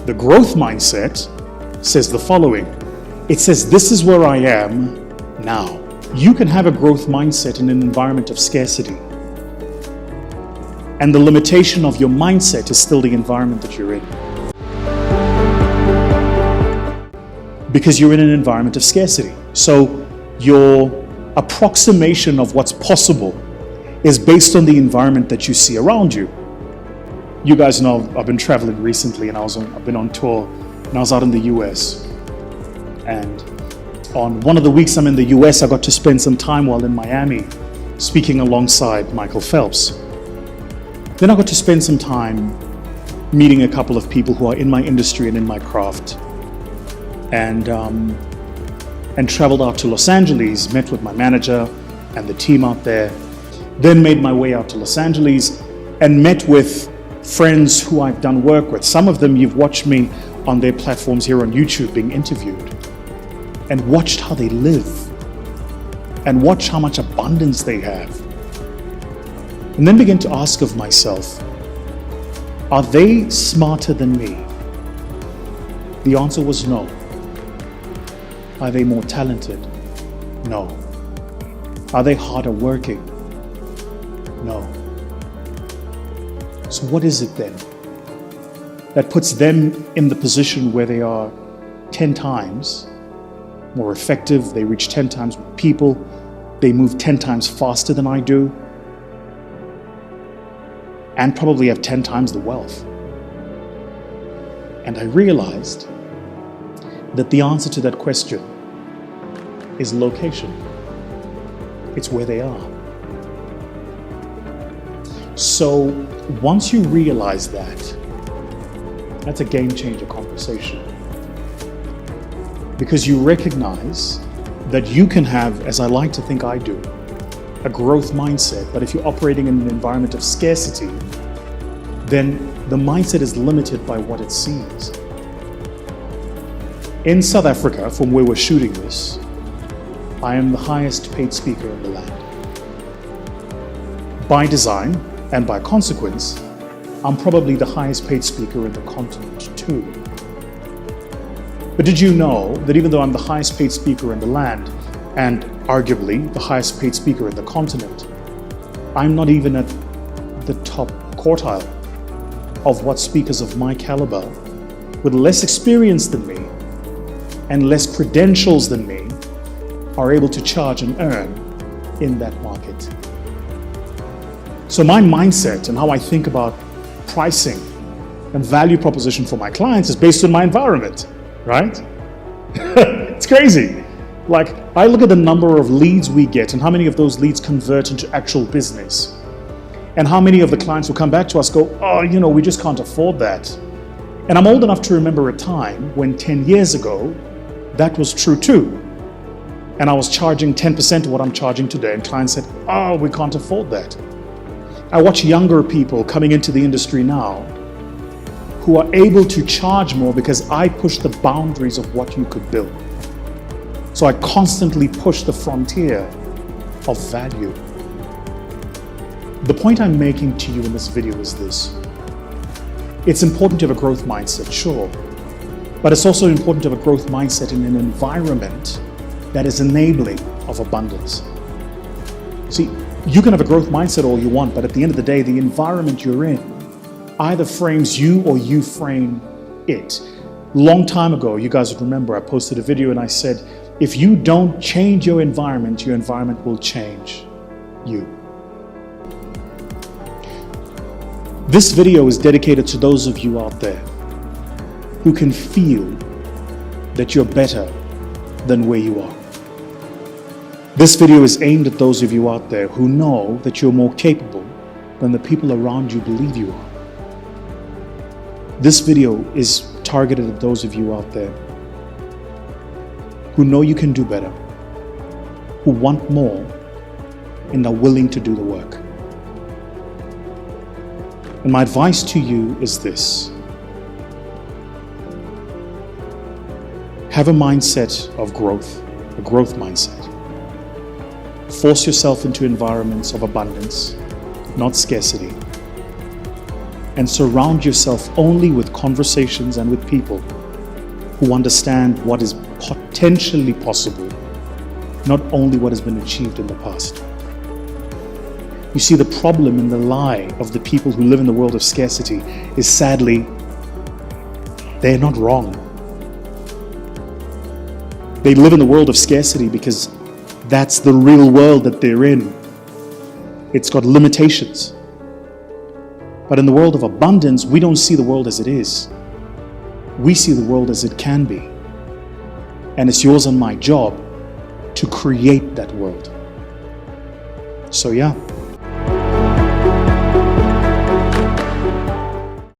The growth mindset says the following. It says, this is where I am now. You can have a growth mindset in an environment of scarcity. And the limitation of your mindset is still the environment that you're in. Because you're in an environment of scarcity. So your approximation of what's possible is based on the environment that you see around you. You guys know I've been traveling recently, and I've been on tour, and I was out in the US. And on one of the weeks I'm in the US, I got to spend some time while in Miami speaking alongside Michael Phelps. Then I got to spend some time meeting a couple of people who are in my industry and in my craft. And traveled out to Los Angeles, met with my manager and the team out there. Then made my way out to Los Angeles and met with friends who I've done work with. Some of them you've watched me on their platforms here on YouTube being interviewed, and watched how they live and watched how much abundance they have. And then begin to ask of myself, are they smarter than me? The answer was no. Are they more talented? No. Are they harder working? No. So what is it then that puts them in the position where they are 10 times more effective, they reach 10 times more people, they move 10 times faster than I do, and probably have 10 times the wealth? And I realized that the answer to that question is location. It's where they are. So once you realize that, that's a game changer conversation. Because you recognize that you can have, as I like to think I do, a growth mindset, but if you're operating in an environment of scarcity, then the mindset is limited by what it sees. In South Africa, from where we're shooting this, I am the highest paid speaker in the land. By design, and by consequence, I'm probably the highest paid speaker in the continent too. But did you know that even though I'm the highest paid speaker in the land, and arguably the highest paid speaker in the continent, I'm not even at the top quartile of what speakers of my caliber, with less experience than me and less credentials than me, are able to charge and earn in that market. So my mindset and how I think about pricing and value proposition for my clients is based on my environment, right? It's crazy. Like, I look at the number of leads we get and how many of those leads convert into actual business. And how many of the clients who come back to us go, oh, we just can't afford that. And I'm old enough to remember a time when 10 years ago, that was true too. And I was charging 10% of what I'm charging today, and clients said, oh, we can't afford that. I watch younger people coming into the industry now who are able to charge more because I push the boundaries of what you could build. So I constantly push the frontier of value. The point I'm making to you in this video is this. It's important to have a growth mindset, sure, but it's also important to have a growth mindset in an environment that is enabling of abundance. See, you can have a growth mindset all you want, but at the end of the day, the environment you're in either frames you or you frame it. Long time ago, you guys would remember, I posted a video and I said, if you don't change your environment will change you. This video is dedicated to those of you out there who can feel that you're better than where you are. This video is aimed at those of you out there who know that you're more capable than the people around you believe you are. This video is targeted at those of you out there who know you can do better, who want more, and are willing to do the work. And my advice to you is this. Have a mindset of growth, a growth mindset. Force yourself into environments of abundance, not scarcity. and surround yourself only with conversations and with people who understand what is potentially possible, not only what has been achieved in the past. You see, the problem and the lie of the people who live in the world of scarcity is, sadly, they're not wrong. They live in the world of scarcity because that's the real world that they're in. It's got limitations. But in the world of abundance, we don't see the world as it is. We see the world as it can be. And it's yours and my job to create that world. So yeah.